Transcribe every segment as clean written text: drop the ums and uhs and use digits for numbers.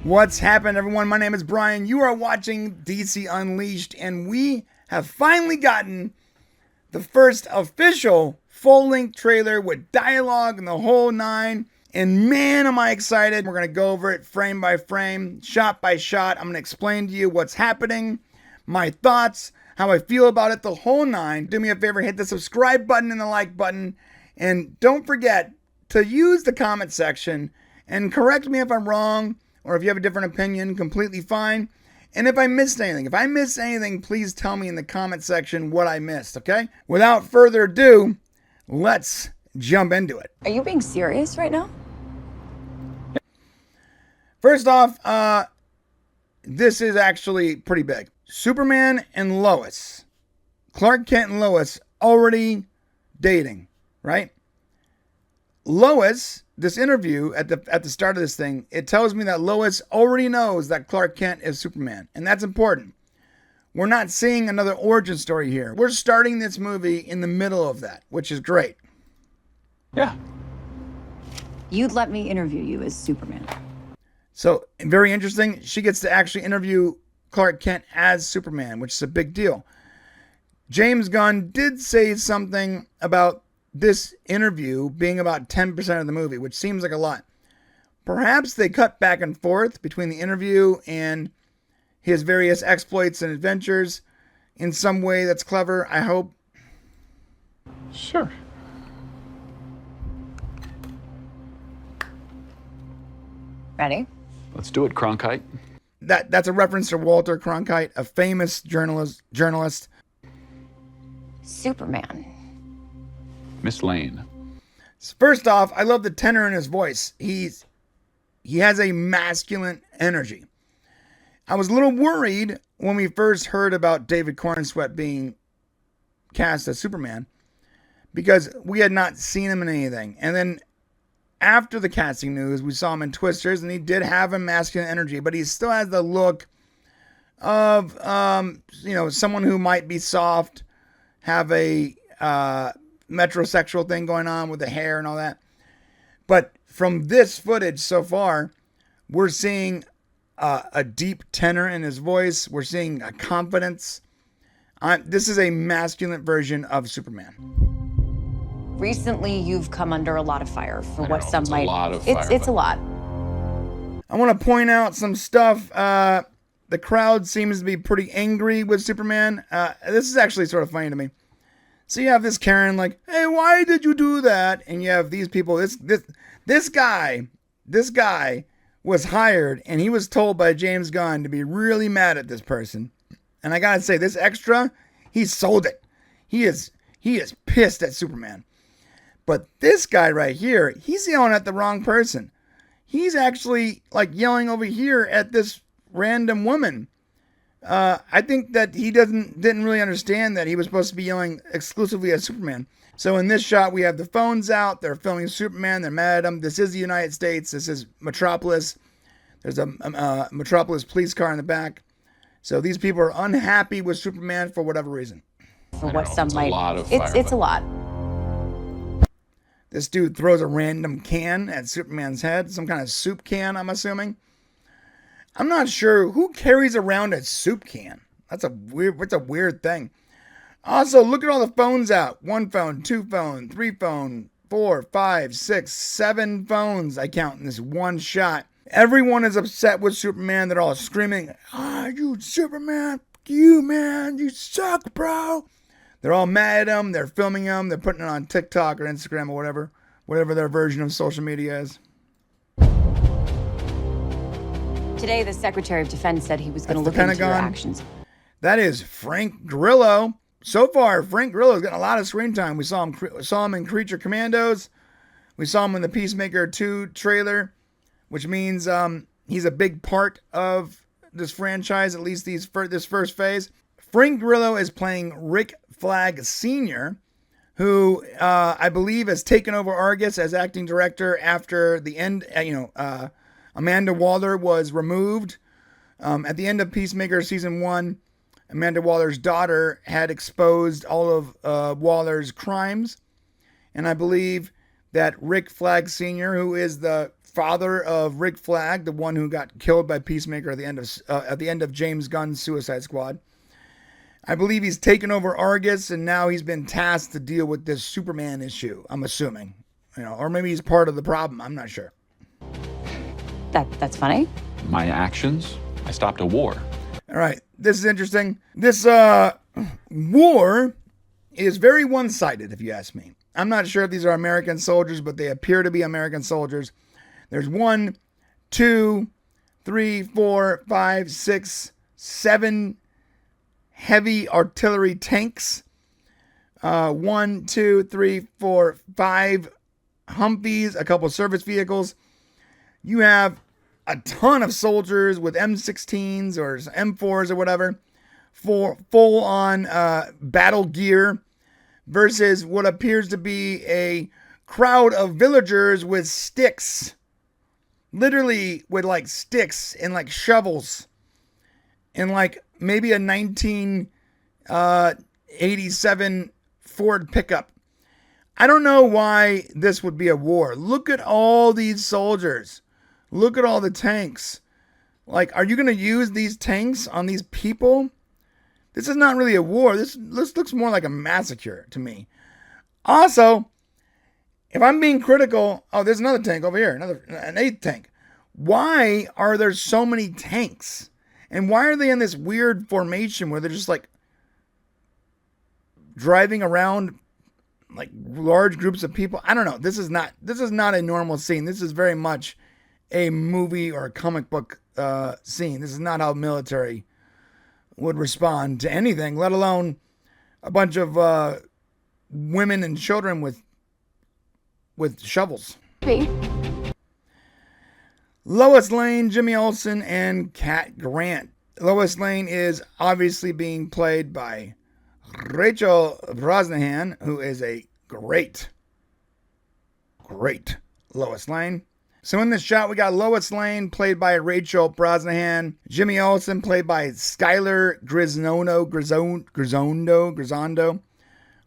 What's happened, everyone? My name is Brian. You are watching DC Unleashed, and we have finally gotten the first official full-length trailer with dialogue and the whole nine. And man, am I excited. We're going to go over it frame by frame, shot by shot. I'm going to explain to you what's happening, my thoughts, how I feel about it, the whole nine. Do me a favor, hit the subscribe button and the like button. And don't forget to use the comment section and correct me if I'm wrong, or if you have a different opinion, completely fine. And if I missed anything, please tell me in the comment section what I missed, okay? Without further ado, let's jump into it. Are you being serious right now? First off, this is actually pretty big. Superman and Lois. Clark Kent and Lois already dating, right? Lois, this interview at the start of this thing, it tells me that Lois already knows that Clark Kent is Superman. And that's important. We're not seeing another origin story here. We're starting this movie in the middle of that, which is great. Yeah. You'd let me interview you as Superman. So, very interesting. She gets to actually interview Clark Kent as Superman, which is a big deal. James Gunn did say something about this interview being about 10% of the movie, which seems like a lot. Perhaps they cut back and forth between the interview and his various exploits and adventures in some way that's clever, I hope. Sure. Ready? Let's do it, Cronkite. That's a reference to Walter Cronkite, a famous journalist. Superman. Miss Lane. First off, I love the tenor in his voice. He has a masculine energy. I was a little worried when we first heard about David Cornsweet being cast as Superman because we had not seen him in anything. And then after the casting news, we saw him in Twisters, and he did have a masculine energy, but he still has the look of someone who might be soft, have a metrosexual thing going on with the hair and all that. But from this footage so far, we're seeing a deep tenor in his voice. We're seeing a confidence. This is a masculine version of Superman. Recently, you've come under a lot of fire for what some might. It's a lot. I want to point out some stuff. The crowd seems to be pretty angry with Superman. This is actually sort of funny to me. So you have this Karen like, hey, why did you do that? And you have these people. This guy was hired, and he was told by James Gunn to be really mad at this person. And I gotta say, this extra, he sold it. He is pissed at Superman. But this guy right here, he's yelling at the wrong person. He's actually like yelling over here at this random woman. I think that he didn't really understand that he was supposed to be yelling exclusively at Superman. So in this shot, we have the phones out. They're filming Superman. They're mad at him. This is the United States. This is Metropolis. There's a Metropolis police car in the back. So these people are unhappy with Superman for whatever reason. For what some it's might. A lot of it's a lot. This dude throws a random can at Superman's head. Some kind of soup can, I'm assuming. I'm not sure who carries around a soup can. That's a weird thing. Also, look at all the phones out. 1 phone, 2 phone, 3 phone, 4, 5, 6, 7 phones I count in this one shot. Everyone is upset with Superman. They're all screaming, you Superman, you man, you suck, bro. They're all mad at him. They're filming him. They're putting it on TikTok or Instagram or whatever their version of social media is. Today, the Secretary of Defense said he was going to look into your actions. That is Frank Grillo. So far, Frank Grillo's getting a lot of screen time. We saw him in Creature Commandos. We saw him in the Peacemaker 2 trailer, which means he's a big part of this franchise, at least this first phase. Frank Grillo is playing Rick Flag Sr., who I believe has taken over Argus as acting director after the end. Amanda Waller was removed at the end of Peacemaker season 1. Amanda Waller's daughter had exposed all of Waller's crimes, and I believe that Rick Flag Sr., who is the father of Rick Flag, the one who got killed by Peacemaker at the end of James Gunn's Suicide Squad. I believe he's taken over Argus, and now he's been tasked to deal with this Superman issue, I'm assuming. Or maybe he's part of the problem. I'm not sure. That's funny. My actions? I stopped a war. All right. This is interesting. This war is very one-sided, if you ask me. I'm not sure if these are American soldiers, but they appear to be American soldiers. There's 1, 2, 3, 4, 5, 6, 7 heavy artillery tanks. 1, 2, 3, 4, 5 Humvees, a couple service vehicles. You have a ton of soldiers with M16s or M4s or whatever, for full-on battle gear, versus what appears to be a crowd of villagers with sticks. Literally with like sticks and like shovels. And like maybe a 1987 Ford pickup. I don't know why this would be a war. Look at all these soldiers. Look at all the tanks. Like, are you going to use these tanks on these people? This is not really a war. This looks more like a massacre to me. Also, if I'm being critical, oh, there's another tank over here, an 8th tank. Why are there so many tanks? And why are they in this weird formation where they're just like driving around like large groups of people? I don't know. This is not a normal scene. This is very much a movie or a comic book scene. This is not how military would respond to anything, let alone a bunch of women and children with shovels. Hey. Lois Lane, Jimmy Olsen, and Cat Grant. Lois Lane is obviously being played by Rachel Brosnahan, who is a great Lois Lane. So in this shot, we got Lois Lane, played by Rachel Brosnahan. Jimmy Olsen, played by Skylar Grisondo.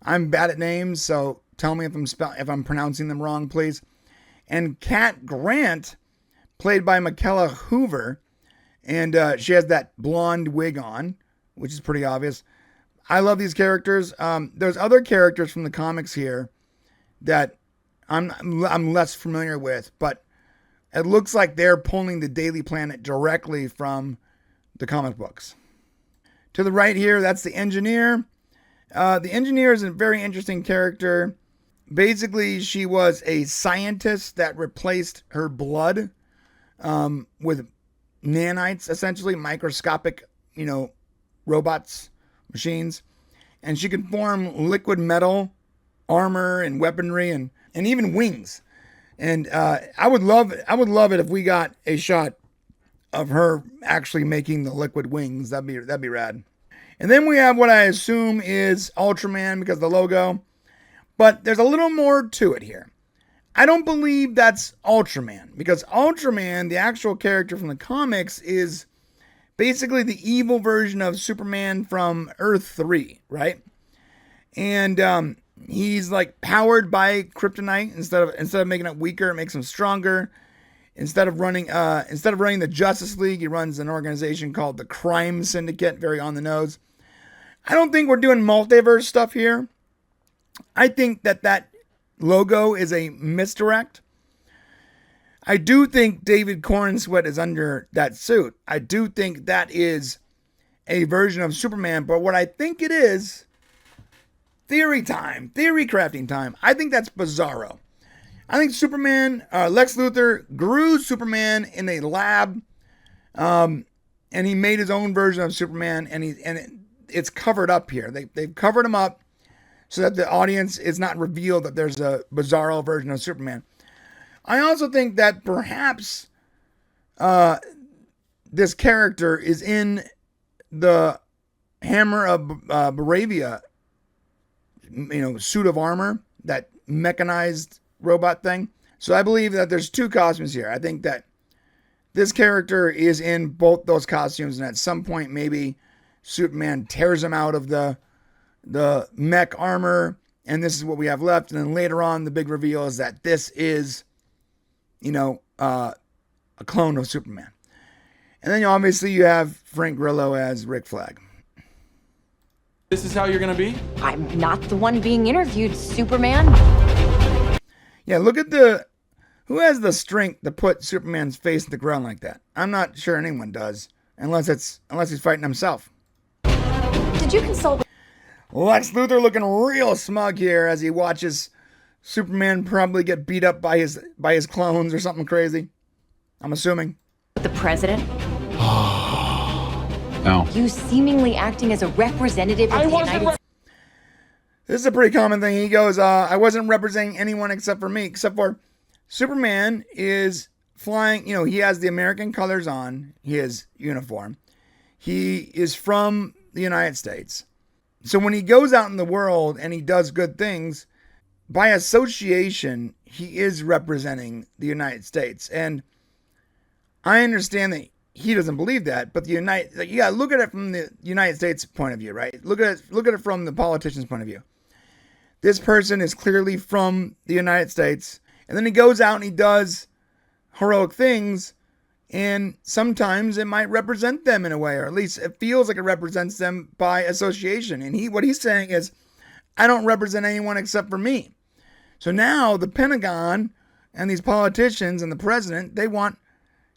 I'm bad at names, so tell me if I'm pronouncing them wrong, please. And Cat Grant, played by Michaela Hoover. And she has that blonde wig on, which is pretty obvious. I love these characters. There's other characters from the comics here that I'm less familiar with, but it looks like they're pulling the Daily Planet directly from the comic books. To the right here, that's the engineer. The engineer is a very interesting character. Basically, she was a scientist that replaced her blood with nanites, essentially microscopic, robots, machines. And she can form liquid metal, armor, and weaponry, and even wings. And I would love it if we got a shot of her actually making the liquid wings. That'd be rad. And then we have what I assume is Ultraman because of the logo. But there's a little more to it here. I don't believe that's Ultraman, because Ultraman, the actual character from the comics, is basically the evil version of Superman from Earth 3, right? And he's like powered by Kryptonite. Instead of making it weaker, it makes him stronger. Instead of running the Justice League, he runs an organization called the Crime Syndicate, very on the nose. I don't think we're doing multiverse stuff here. I think that logo is a misdirect. I do think David Cornsweet is under that suit. I do think that is a version of Superman, but what I think it is, theory crafting time. I think that's Bizarro. I think Superman, Lex Luthor grew Superman in a lab, and he made his own version of Superman, and it's covered up here. They've covered him up so that the audience is not revealed that there's a Bizarro version of Superman. I also think that perhaps this character is in the Hammer of Baravia, suit of armor, that mechanized robot thing. So I believe that there's two costumes here. I think that this character is in both those costumes, and at some point maybe Superman tears him out of the mech armor and this is what we have left. And then later on, the big reveal is that this is, a clone of Superman. And then obviously you have Frank Grillo as Rick Flag. This is how you're gonna be? I'm not the one being interviewed, Superman. Yeah, look at who has the strength to put Superman's face in the ground like that? I'm not sure anyone does, unless he's fighting himself. Did you consult with Lex Luthor looking real smug here as he watches Superman probably get beat up by his clones or something crazy. I'm assuming. the president? No. You seemingly acting as a representative of the United States. This is a pretty common thing. He goes, I wasn't representing anyone except for me, except for Superman is flying. He has the American colors on his uniform. He is from the United States. So when he goes out in the world and he does good things, by association, he is representing the United States. And I understand that he doesn't believe that, but look at it from the United States point of view, right? Look at it from the politician's point of view. This person is clearly from the United States, and then he goes out and he does heroic things, and sometimes it might represent them in a way, or at least it feels like it represents them by association. And what he's saying is, I don't represent anyone except for me. So now the Pentagon and these politicians and the president, they want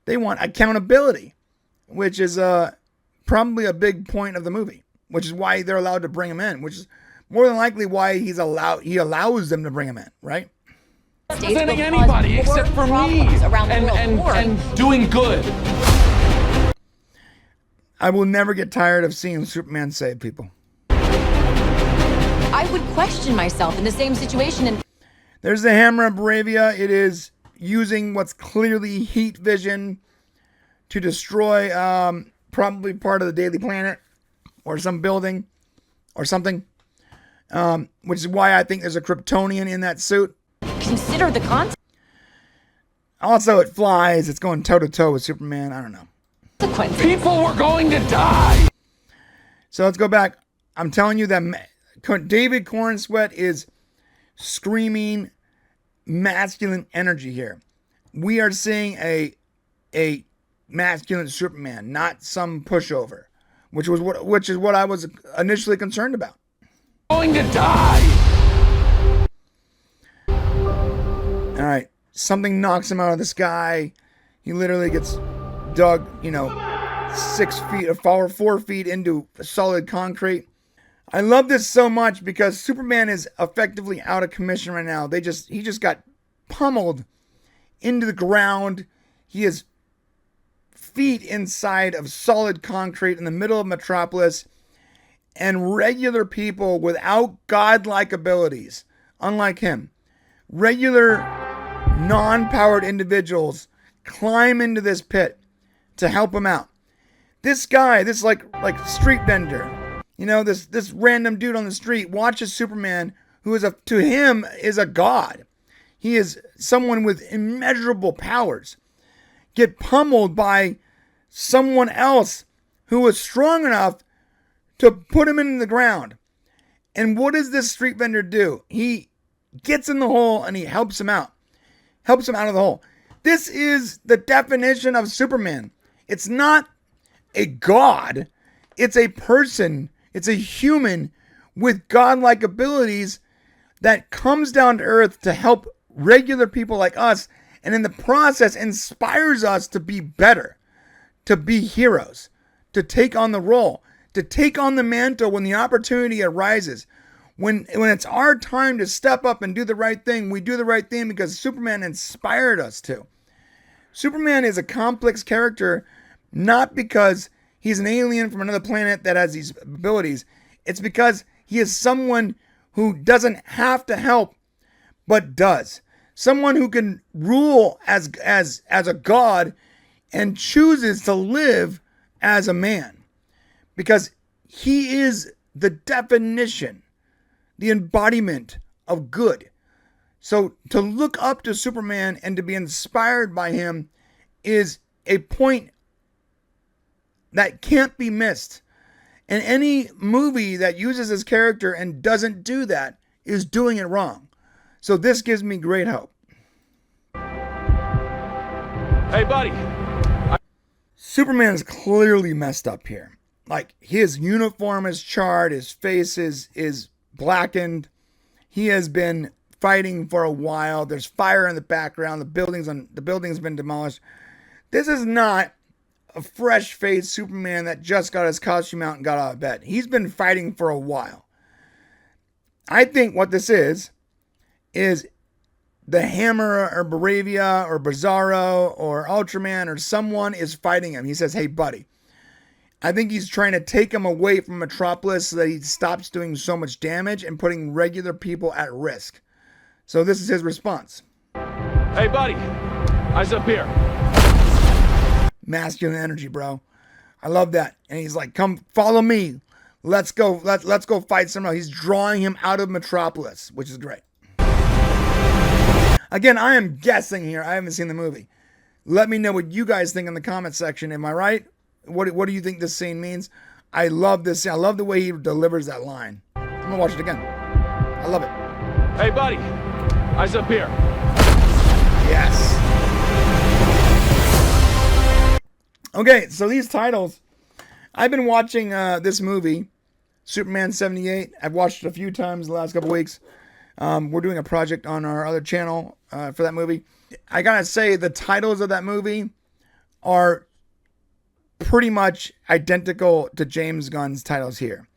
accountability, which is probably a big point of the movie, which is why they're allowed to bring him in, which is more than likely why he allows them to bring him in, right? Representing anybody except for me and doing good. I will never get tired of seeing Superman save people. I would question myself in the same situation. And there's the hammer of Bravia. It is using what's clearly heat vision to destroy probably part of the Daily Planet or some building or something, which is why I think there's a Kryptonian in that suit. Consider the consequences. Also, it flies. It's going toe-to-toe with Superman. I don't know. People were going to die. So let's go back. I'm telling you that David Cornsweet is screaming masculine energy here. We are seeing a masculine Superman, not some pushover, which is what I was initially concerned about. Going to die. All right, something knocks him out of the sky. He literally gets dug, 6 feet or 4 feet into solid concrete. I love this so much because Superman is effectively out of commission right now. He just got pummeled into the ground. He is feet inside of solid concrete in the middle of Metropolis, and regular people without godlike abilities, unlike him, regular non-powered individuals climb into this pit to help him out. This guy, this like street vendor, this random dude on the street watches Superman, who to him is a god. He is someone with immeasurable powers, get pummeled by someone else who was strong enough to put him into the ground. And what does this street vendor do? He gets in the hole and he helps him out. Helps him out of the hole. This is the definition of Superman. It's not a god. It's a person. It's a human with godlike abilities that comes down to earth to help regular people like us, and in the process inspires us to be better, to be heroes, to take on the role, to take on the mantle when the opportunity arises. When it's our time to step up and do the right thing, we do the right thing because Superman inspired us to. Superman is a complex character, not because he's an alien from another planet that has these abilities. It's because he is someone who doesn't have to help, but does. Someone who can rule as a god and chooses to live as a man. Because he is the definition, the embodiment of good. So to look up to Superman and to be inspired by him is a point that can't be missed. And any movie that uses his character and doesn't do that is doing it wrong. So this gives me great hope. Hey, buddy. Superman is clearly messed up here. Like, his uniform is charred, his face is blackened. He has been fighting for a while. There's fire in the background. The building's been demolished. This is not a fresh-faced Superman that just got his costume out and got out of bed. He's been fighting for a while. I think what this is the Hammer or Bravia or Bizarro or Ultraman or someone is fighting him. He says, hey, buddy. I think he's trying to take him away from Metropolis so that he stops doing so much damage and putting regular people at risk. So this is his response. Hey, buddy. Eyes up here. Masculine energy, bro. I love that. And he's like, come follow me. Let's go. Let's go fight someone else. He's drawing him out of Metropolis, which is great. Again, I am guessing here. I haven't seen the movie. Let me know what you guys think in the comment section. Am I right? What do you think this scene means? I love this scene. I love the way he delivers that line. I'm going to watch it again. I love it. Hey, buddy. Eyes up here. Yes. Okay, so these titles. I've been watching this movie, Superman 78. I've watched it a few times the last couple weeks. We're doing a project on our other channel for that movie. I gotta say, the titles of that movie are pretty much identical to James Gunn's titles here.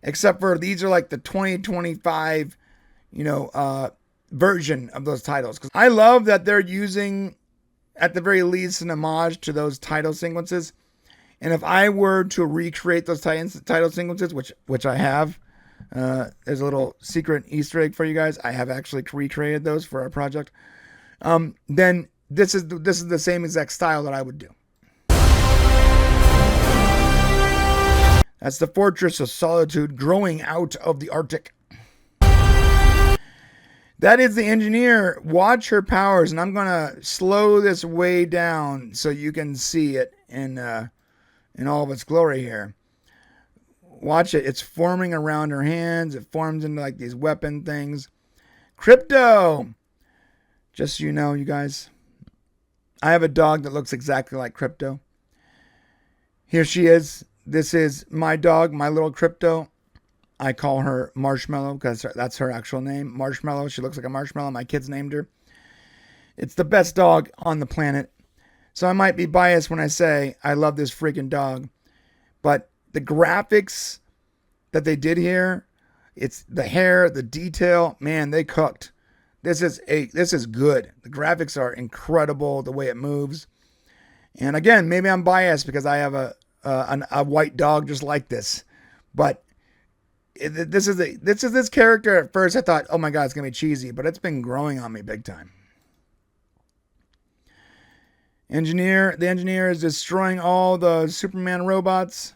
Except for these are like the 2025, version of those titles. 'Cause I love that they're using, at the very least, an homage to those title sequences. And if I were to recreate those title sequences, which I have, there's a little secret Easter egg for you guys. I have actually recreated those for our project. Then this is the same exact style that I would do. That's the Fortress of Solitude growing out of the Arctic. That is the engineer. Watch her powers, and I'm gonna slow this way down so you can see it in all of its glory here. Watch it. It's forming around her hands. It forms into like these weapon things. Krypto. Just so you know, you guys, I have a dog that looks exactly like Krypto. Here she is. This is my dog, my little Krypto. I call her Marshmallow because that's her actual name. Marshmallow. She looks like a marshmallow. My kids named her. It's the best dog on the planet. So I might be biased when I say I love this freaking dog. But the graphics that they did here, it's the hair, the detail, man, they cooked. This is good. The graphics are incredible, the way it moves. And again, maybe I'm biased because I have a white dog just like this. But this is this character. At first I thought, oh my God, it's going to be cheesy, but it's been growing on me big time. The engineer is destroying all the Superman robots.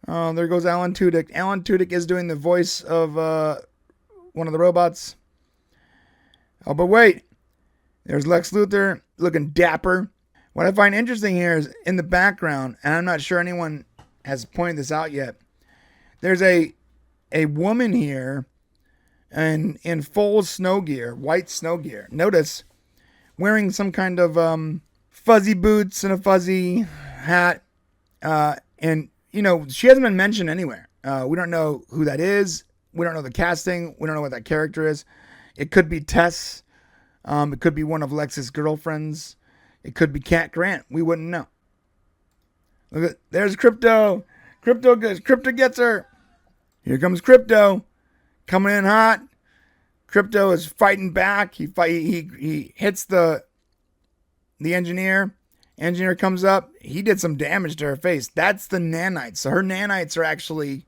Oh, there goes Alan Tudyk. Alan Tudyk is doing the voice of one of the robots. Oh, but wait. There's Lex Luthor looking dapper. What I find interesting here is in the background, and I'm not sure anyone has pointed this out yet, there's a woman here in full snow gear, white snow gear. Notice, wearing some kind of fuzzy boots and a fuzzy hat. And, she hasn't been mentioned anywhere. We don't know who that is. We don't know the casting. We don't know what that character is. It could be Tess. It could be one of Lex's girlfriends. It could be Cat Grant. We wouldn't know. Look at, there's Krypto. Krypto gets her. Here comes Krypto. Coming in hot. Krypto is fighting back. He hits the engineer. Engineer comes up. He did some damage to her face. That's the nanites. So her nanites are actually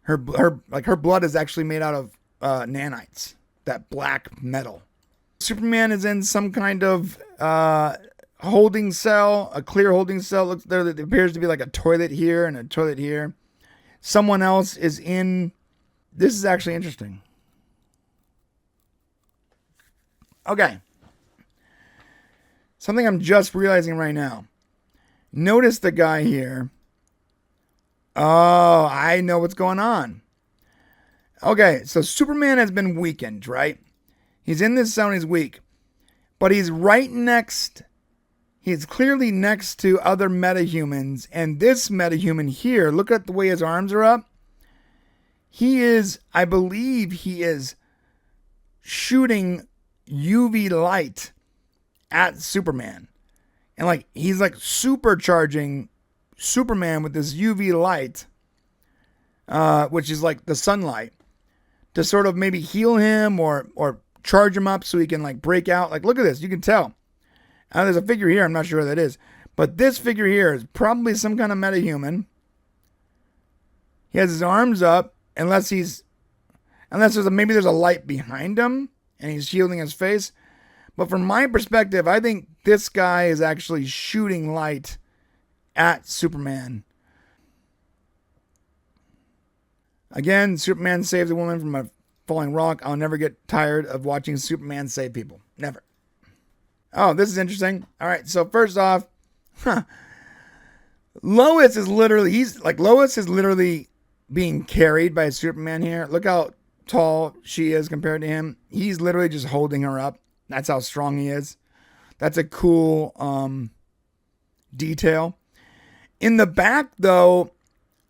her blood is actually made out of nanites. That black metal. Superman is in some kind of holding cell, a clear holding cell. Looks there appears to be like a toilet here and a toilet here. Someone else is in. This is actually interesting. Okay. Something I'm just realizing right now. Notice the guy here. Oh, I know what's going on. Okay, so Superman has been weakened, right? He's in this zone, he's weak. But he's clearly next to other metahumans. And this metahuman here, look at the way his arms are up. I believe he is shooting UV light at Superman. And like he's like supercharging Superman with this UV light, which is like the sunlight, to sort of maybe heal him or charge him up so he can like break out. Like, look at this. You can tell. There's a figure here. I'm not sure what that is. But this figure here is probably some kind of metahuman. He has his arms up, unless there's a light behind him and he's shielding his face. But from my perspective, I think this guy is actually shooting light at Superman. Again, Superman saves a woman from a falling rock. I'll never get tired of watching Superman save people. Never. Oh, this is interesting. All right, so first off, Lois is literally being carried by Superman here. Look how tall she is compared to him. He's literally just holding her up. That's how strong he is. That's a cool detail. In the back, though,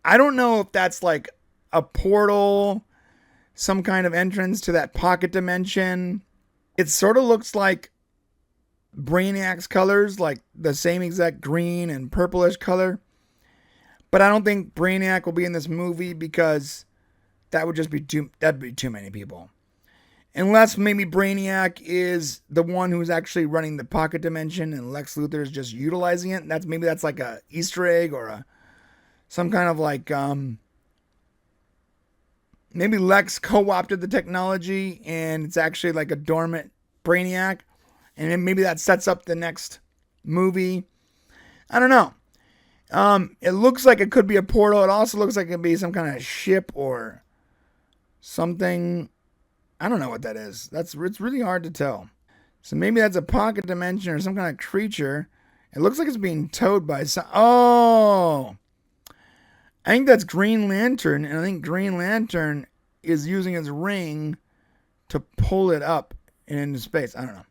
I don't know if that's like a portal, some kind of entrance to that pocket dimension. It sort of looks like Brainiac's colors, like the same exact green and purplish color. But I don't think Brainiac will be in this movie because that'd be too many people. Unless maybe Brainiac is the one who's actually running the pocket dimension and Lex Luthor is just utilizing it. That's like a Easter egg or some kind of like maybe Lex co-opted the technology and it's actually like a dormant Brainiac, and then maybe that sets up the next movie. I don't know. It looks like it could be a portal. It also looks like it could be some kind of ship or something. I don't know what that is. It's really hard to tell. So maybe that's a pocket dimension or some kind of creature. It looks like it's being towed by some. Oh, I think that's Green Lantern, and I think Green Lantern is using his ring to pull it up and into space. I don't know.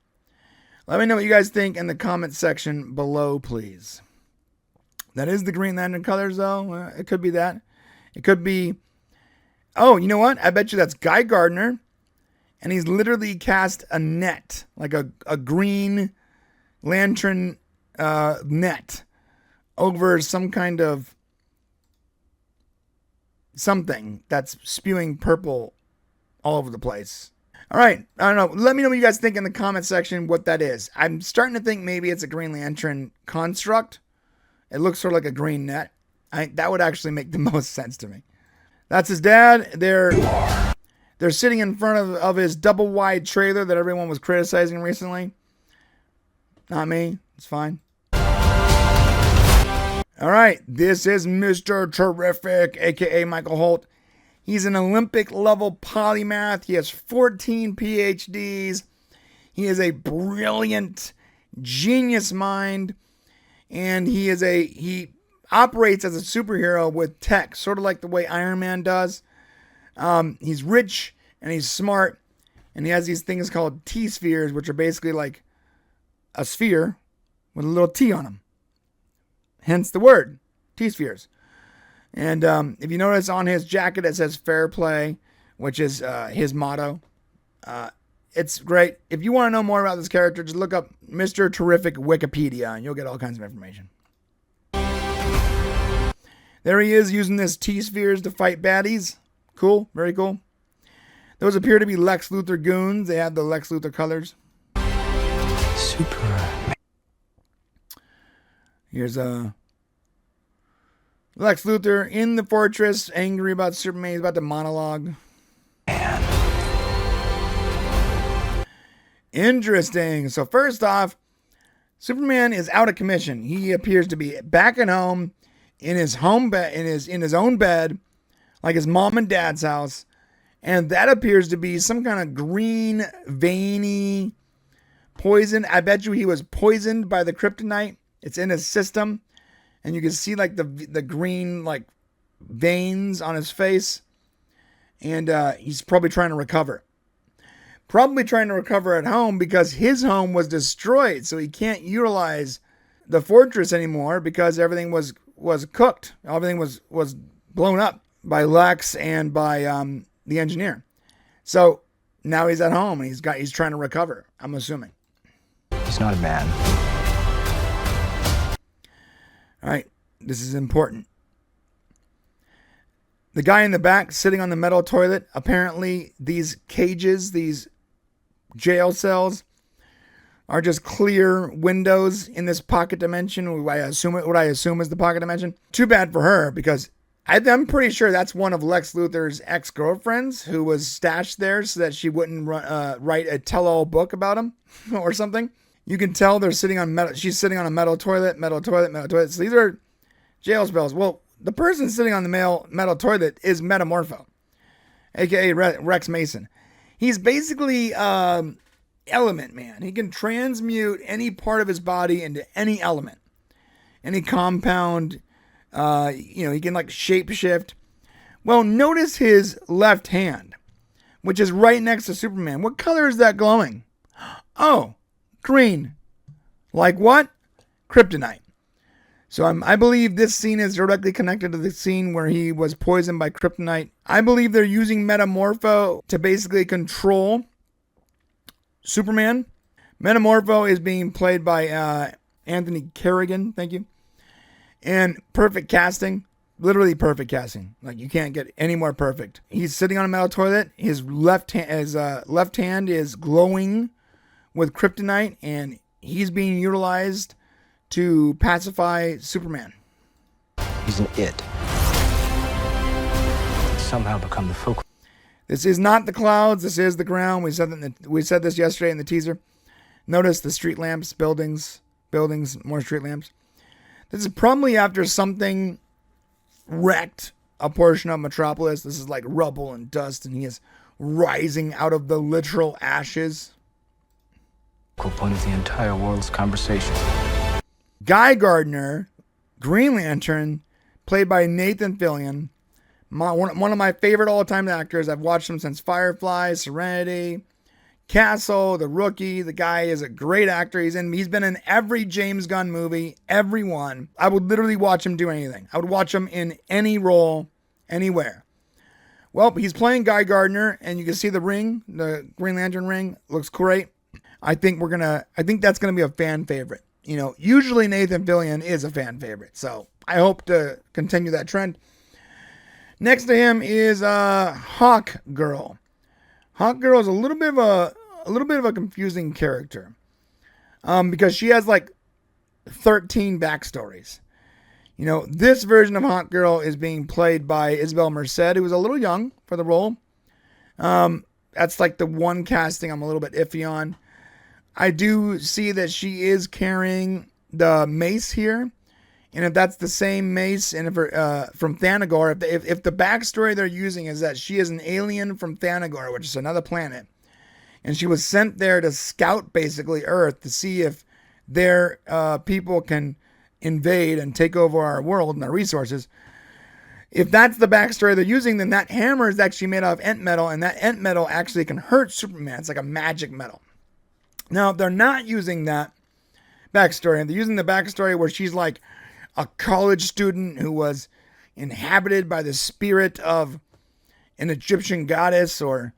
Let me know what you guys think in the comment section below, please. That is the Green Lantern colors, though. It could be that. It could be. Oh, you know what? I bet you that's Guy Gardner. And he's literally cast a net, like a Green Lantern net over some kind of something that's spewing purple all over the place. All right. I don't know. Let me know what you guys think in the comment section what that is. I'm starting to think maybe it's a Green Lantern construct. It looks sort of like a green net. That would actually make the most sense to me. That's his dad. They're sitting in front of his double wide trailer that everyone was criticizing recently. Not me. It's fine. All right. This is Mr. Terrific, a.k.a. Michael Holt. He's an Olympic level polymath. He has 14 PhDs. He is a brilliant, genius mind. And he operates as a superhero with tech, sort of like the way Iron Man does. He's rich and he's smart, and he has these things called T-spheres, which are basically like a sphere with a little T on them. Hence the word, T-spheres. And if you notice on his jacket, it says fair play, which is his motto. It's great. If you want to know more about this character, just look up Mr. Terrific Wikipedia, and you'll get all kinds of information. There he is using this T-spheres to fight baddies. Cool. Very cool. Those appear to be Lex Luthor goons. They have the Lex Luthor colors. Super. Here's Lex Luthor in the fortress, angry about Superman. He's about to monologue. Interesting. So first off, Superman is out of commission. He appears to be back at home in his home bed, in his own bed, like his mom and dad's house. And that appears to be some kind of green, veiny poison. I bet you he was poisoned by the kryptonite. It's in his system. And you can see like the green like veins on his face. And he's probably trying to recover. Probably trying to recover at home because his home was destroyed. So he can't utilize the fortress anymore because everything was cooked. Everything was blown up by Lex and by the engineer. So now he's at home and he's trying to recover, I'm assuming. He's not a man. All right, this is important. The guy in the back sitting on the metal toilet, apparently these cages, these jail cells, are just clear windows in this pocket dimension. What I assume is the pocket dimension. Too bad for her, because I'm pretty sure that's one of Lex Luthor's ex-girlfriends who was stashed there so that she wouldn't write a tell-all book about him or something. You can tell they're sitting on metal. She's sitting on a metal toilet. So these are jail spells. Well, the person sitting on the metal toilet is Metamorpho, aka Rex Mason. He's basically element man. He can transmute any part of his body into any element, any compound. He can like shapeshift. Well, notice his left hand, which is right next to Superman. What color is that glowing? Oh, green. Like what? Kryptonite. So I believe this scene is directly connected to the scene where he was poisoned by Kryptonite. I believe they're using Metamorpho to basically control Superman. Metamorpho is being played by Anthony Kerrigan. Thank you. And perfect casting. Literally perfect casting. Like, you can't get any more perfect. He's sitting on a metal toilet. His left hand is glowing with Kryptonite, and he's being utilized to pacify Superman. He's an it. Somehow become the focal. This is not the clouds. This is the ground. We said this yesterday in the teaser. Notice the street lamps, buildings, more street lamps. This is probably after something wrecked a portion of Metropolis. This is like rubble and dust, and he is rising out of the literal ashes. Point of the entire world's conversation. Guy Gardner, Green Lantern, played by Nathan Fillion, one of my favorite all-time actors. I've watched him since Firefly, Serenity, Castle, The Rookie. The guy is a great actor. He's been in every James Gunn movie, every one. I would literally watch him do anything. I would watch him in any role, anywhere. Well, he's playing Guy Gardner, and you can see the ring, the Green Lantern ring. Looks great. I think that's gonna be a fan favorite. Usually Nathan Fillion is a fan favorite, so I hope to continue that trend. Next to him is Hawk Girl. Hawk Girl is a little bit of a confusing character, because she has like 13 backstories. This version of Hawk Girl is being played by Isabel Merced, who was a little young for the role. That's like the one casting I'm a little bit iffy on. I do see that she is carrying the mace here. And if that's the same mace and from Thanagor, if the backstory they're using is that she is an alien from Thanagor, which is another planet, and she was sent there to scout basically Earth to see if their people can invade and take over our world and our resources. If that's the backstory they're using, then that hammer is actually made out of Ent metal, and that Ent metal actually can hurt Superman. It's like a magic metal. Now, if they're not using that backstory, and they're using the backstory where she's like a college student who was inhabited by the spirit of an Egyptian goddess, or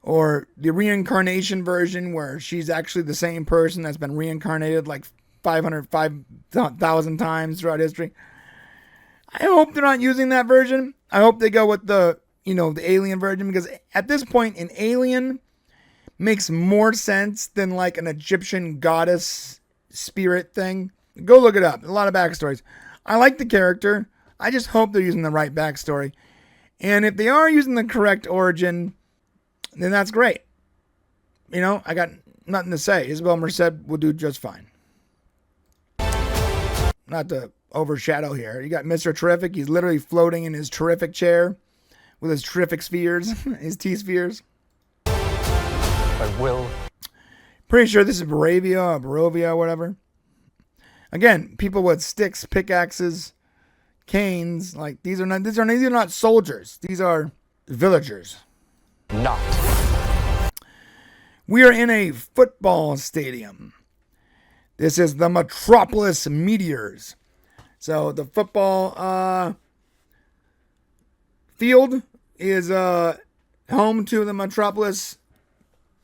the reincarnation version where she's actually the same person that's been reincarnated like 5,000 times throughout history. I hope they're not using that version. I hope they go with the alien version, because at this point, an alien makes more sense than like an Egyptian goddess spirit thing. Go look it up. A lot of backstories. I like the character. I just hope they're using the right backstory. And if they are using the correct origin, then that's great. I got nothing to say. Isabel Merced will do just fine. Not to overshadow here. You got Mr. Terrific. He's literally floating in his terrific chair with his terrific spheres, his T-spheres. I will. Pretty sure this is Barovia, whatever. Again, people with sticks, pickaxes, canes. Like these are not soldiers. These are villagers. Not. We are in a football stadium. This is the Metropolis Meteors. So the football field is home to the Metropolis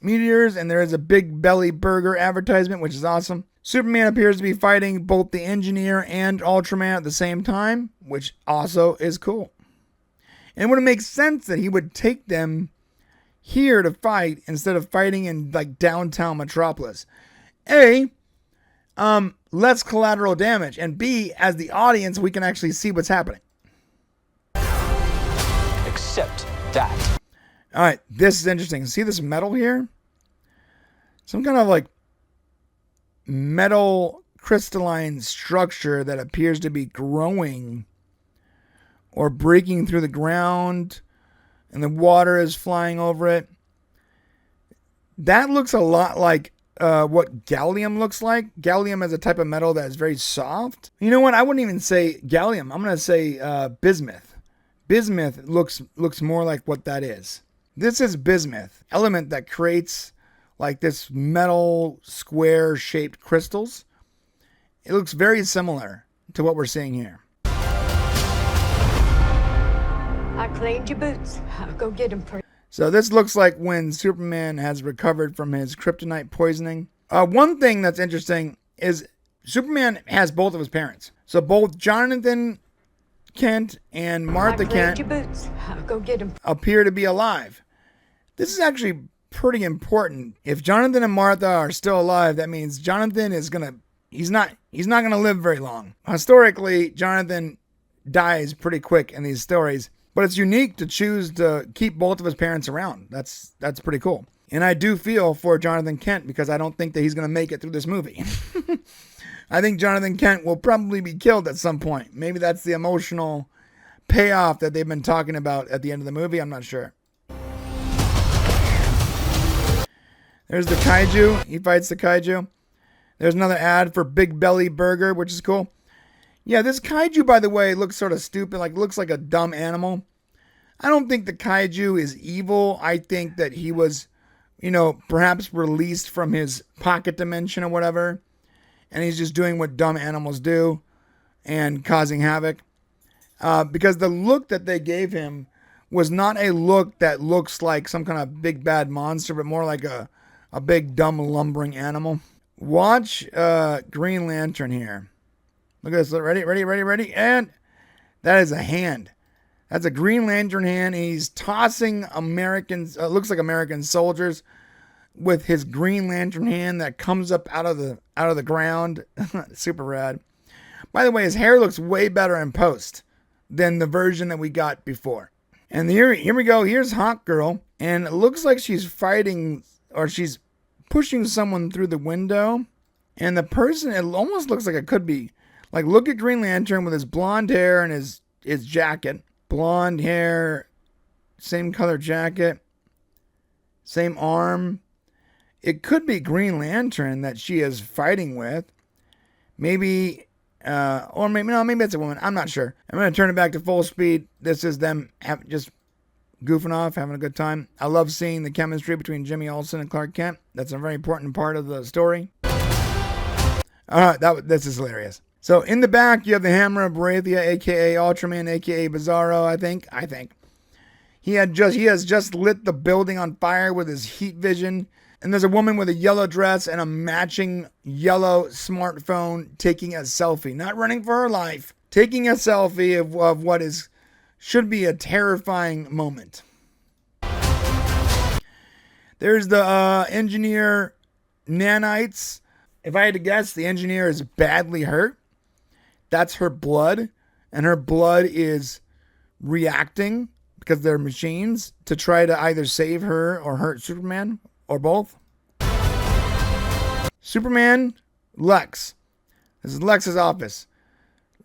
Meteors, and there is a Big Belly Burger advertisement, which is awesome. Superman appears to be fighting both the Engineer and Ultraman at the same time, which also is cool. And it would make sense that he would take them here to fight instead of fighting in like downtown Metropolis. A, less collateral damage, and B, as the audience, we can actually see what's happening. Except that. All right, this is interesting. See this metal here? Some kind of like metal crystalline structure that appears to be growing or breaking through the ground, and the water is flying over it. That looks a lot like what gallium looks like. Gallium is a type of metal that is very soft. You know what? I wouldn't even say gallium. I'm going to say bismuth. Bismuth looks more like what that is. This is bismuth, element that creates like this metal square shaped crystals. It looks very similar to what we're seeing here. I cleaned your boots. I'll go get them for you. So this looks like when Superman has recovered from his kryptonite poisoning. One thing that's interesting is Superman has both of his parents. So both Jonathan Kent and Martha Kent your boots. I'll go get them. appear to be alive. This is actually pretty important. If Jonathan and Martha are still alive, that means Jonathan is he's not gonna live very long. Historically, Jonathan dies pretty quick in these stories, but it's unique to choose to keep both of his parents around. That's pretty cool. And I do feel for Jonathan Kent because I don't think that he's gonna make it through this movie. I think Jonathan Kent will probably be killed at some point. Maybe that's the emotional payoff that they've been talking about at the end of the movie. I'm not sure. There's the kaiju. He fights the kaiju. There's another ad for Big Belly Burger, which is cool. Yeah, this kaiju, by the way, looks sort of stupid. Like, looks like a dumb animal. I don't think the kaiju is evil. I think that he was, perhaps released from his pocket dimension or whatever. And he's just doing what dumb animals do and causing havoc. Because the look that they gave him was not a look that looks like some kind of big bad monster, but more like a big dumb lumbering animal. Watch Green Lantern here. Look at this. Ready? And that is a hand. That's a Green Lantern hand. He's tossing Americans, looks like American soldiers, with his Green Lantern hand that comes up out of the ground. Super rad. By the way, his hair looks way better in post than the version that we got before. And here we go. Here's Hawk Girl, and it looks like she's fighting, or she's pushing someone through the window. And the person, it almost looks like it could be, like, look at Green Lantern with his blonde hair and his jacket. Blonde hair, same color jacket, same arm. It could be Green Lantern that she is fighting with. Maybe, maybe it's a woman. I'm not sure. I'm going to turn it back to full speed. This is them just goofing off, having a good time. I love seeing the chemistry between Jimmy Olsen and Clark Kent. That's a very important part of the story. This is hilarious. So in the back, you have the Hammer of Barathea, a.k.a. Ultraman, a.k.a. Bizarro, I think. He has just lit the building on fire with his heat vision. And there's a woman with a yellow dress and a matching yellow smartphone taking a selfie. Not running for her life. Taking a selfie of what should be a terrifying moment. There's the engineer nanites. If I had to guess, the engineer is badly hurt. That's her blood. And her blood is reacting, because they're machines, to try to either save her or hurt Superman. Or both. Superman, Lex. This is Lex's office.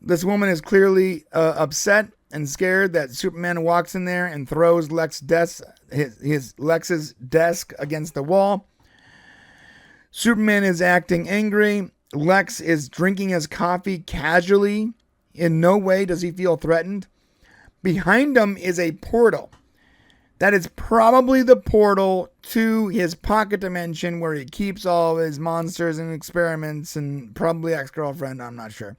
This woman is clearly upset and scared that Superman walks in there and throws Lex's desk against the wall. Superman is acting angry. Lex is drinking his coffee casually. In no way does he feel threatened. Behind him is a portal. that it's probably the portal to his pocket dimension where he keeps all of his monsters and experiments and probably ex-girlfriend. I'm not sure.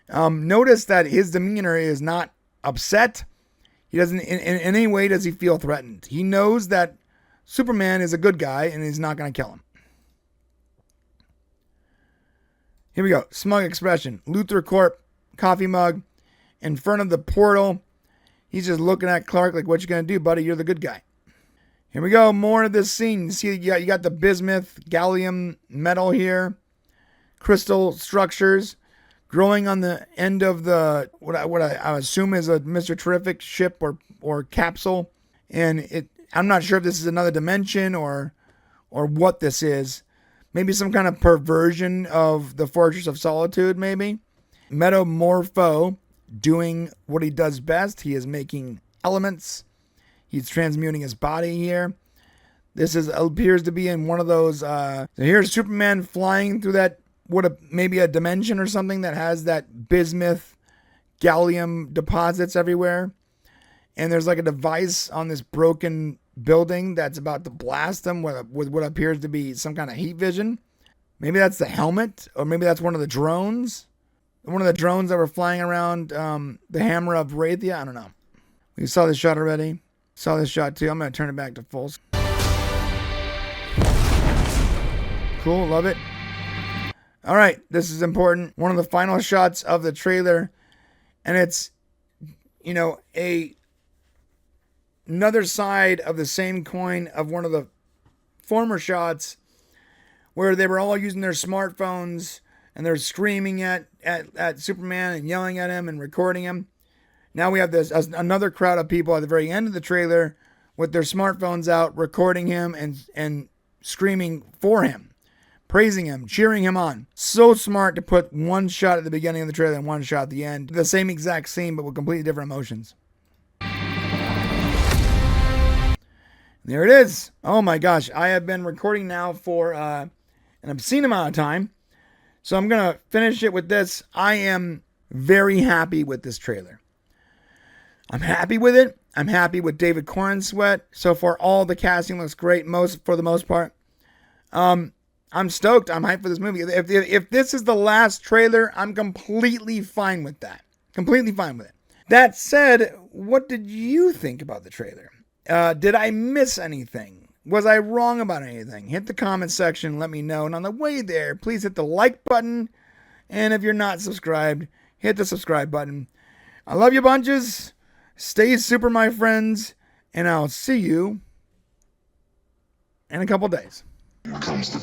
Notice that his demeanor is not upset. He doesn't, in any way does he feel threatened. He knows that Superman is a good guy and he's not going to kill him. Here we go. Smug expression. Luthor Corp, coffee mug, in front of the portal. He's just looking at Clark like, what you going to do, buddy? You're the good guy. Here we go. More of this scene. You see, you got the bismuth, gallium metal here. Crystal structures growing on the end of the, what I assume is a Mr. Terrific ship or capsule. And I'm not sure if this is another dimension or what this is. Maybe some kind of perversion of the Fortress of Solitude, maybe. Metamorpho doing what he does best. He is making elements. He's transmuting his body here. This appears to be in one of those. So here's Superman flying through that, maybe a dimension or something that has that bismuth gallium deposits everywhere. And there's like a device on this broken building that's about to blast them with what appears to be some kind of heat vision. Maybe that's the helmet, or maybe that's one of the drones. One of the drones that were flying around the hammer of Wraithia. I don't know. We saw this shot already. Saw this shot too. I'm going to turn it back to full. Cool. Love it. All right. This is important. One of the final shots of the trailer. And it's, another side of the same coin of one of the former shots where they were all using their smartphones and they're screaming at Superman and yelling at him and recording him. Now we have another crowd of people at the very end of the trailer with their smartphones out, recording him and screaming for him, praising him, cheering him on. So smart to put one shot at the beginning of the trailer and one shot at the end. The same exact scene, but with completely different emotions. There it is. Oh my gosh. I have been recording now for an obscene amount of time. So I'm going to finish it with this. I am very happy with this trailer. I'm happy with it. I'm happy with David Corenswet. So far, all the casting looks great, for the most part. I'm stoked. I'm hyped for this movie. If this is the last trailer, I'm completely fine with that. Completely fine with it. That said, what did you think about the trailer? Did I miss anything? Was I wrong about anything? Hit the comment section, let me know. And on the way there, please hit the like button. And if you're not subscribed, hit the subscribe button. I love you bunches. Stay super, my friends. And I'll see you in a couple days. Here comes the